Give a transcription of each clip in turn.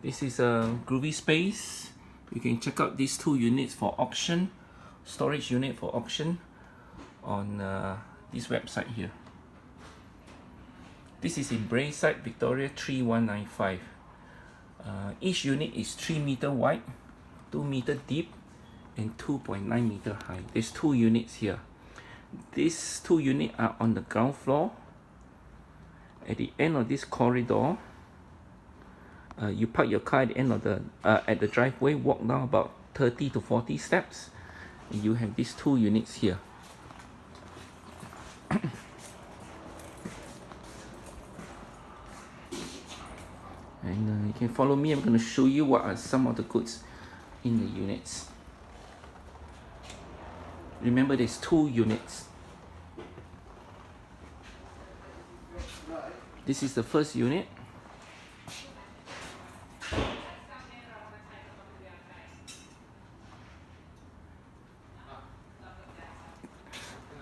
This is a groovy space. You can check out these two units for auction, storage unit for auction on this website here. This is in Braeside, Victoria 3195. Each unit is 3 meter wide, 2 meter deep, and 2.9 meter high. There's two units here. These two units are on the ground floor. At the end of this corridor, you park your car at the end of the at the driveway, walk down about 30 to 40 steps, and you have these two units here. And you can follow me. I'm going to show you what are some of the goods in the units. Remember, there's two units. This is the first unit.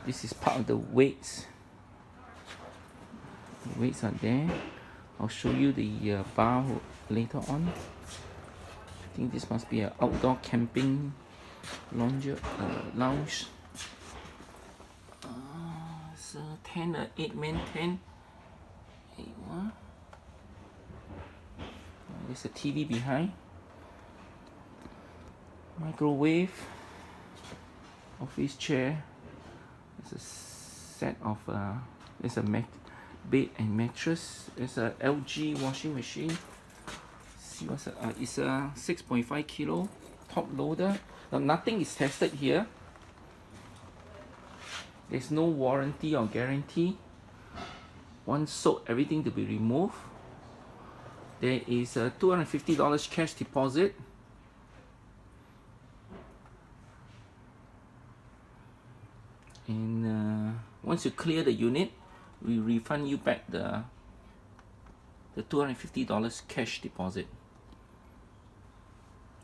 This is part of the weights. The weights are there. I'll show you the bar later on. I think this must be an outdoor camping lounge. It's a 10, 8-man tent. There's a TV behind. Microwave. Office chair. There's a set of there's a bed and mattress. There's a LG washing machine. See what's it's a 6.5 kilo top loader. Now nothing is tested here. There's no warranty or guarantee. Once sold, everything to be removed. There is a $250 cash deposit. And once you clear the unit, we refund you back the $250 cash deposit.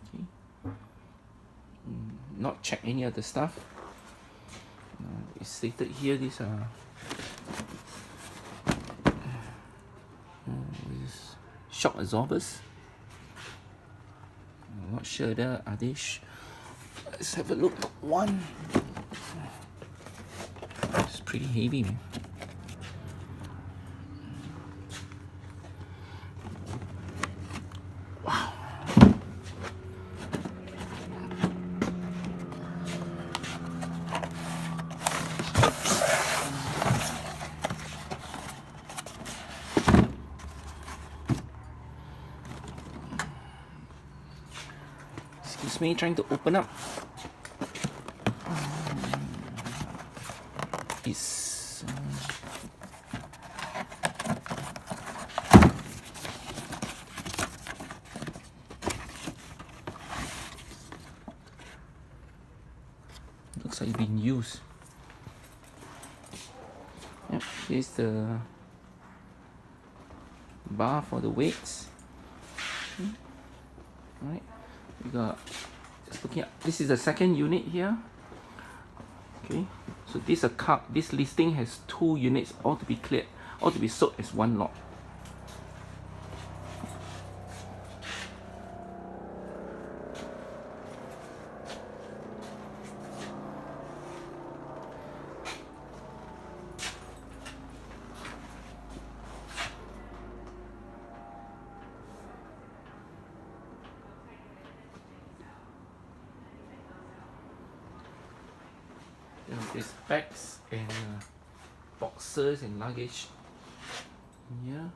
Okay. Not check any other stuff. It's stated here. These are shock absorbers. I'm not sure there are they. Let's have a look. One. It's pretty heavy, man. Wow. Excuse me, trying to open up. It's looks like it's been used. Yep, here's the bar for the weights. Alright, we got, just looking at, this is the second unit here. Okay, so this listing has two units, all to be cleared, all to be sold as one lot. There's bags and boxes and luggage. Yeah.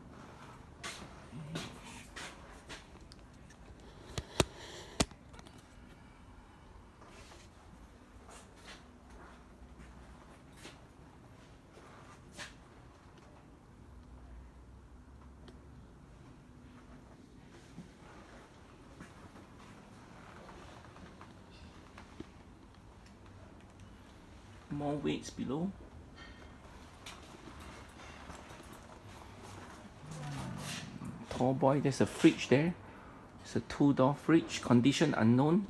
More weights below. Tall boy, there's a fridge there. It's a 2-door fridge, condition unknown.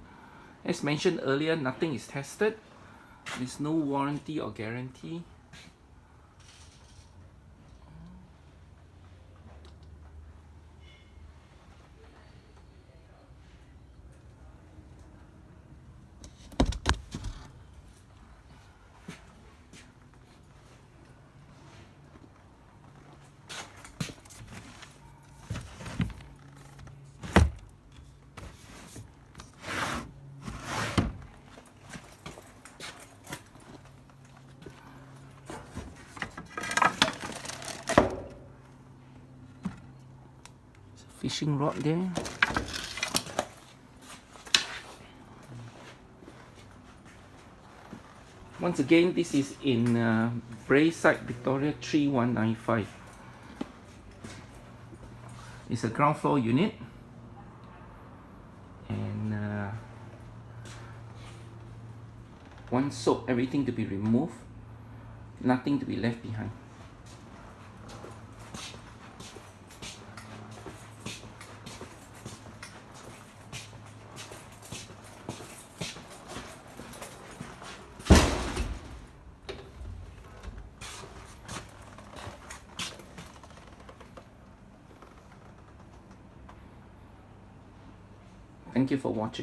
As mentioned earlier, nothing is tested. There's no warranty or guarantee. fishing rod there. Once again, this is in Braeside, Victoria 3195. It's a ground floor unit, and one soap, everything to be removed, nothing to be left behind. Thank you for watching.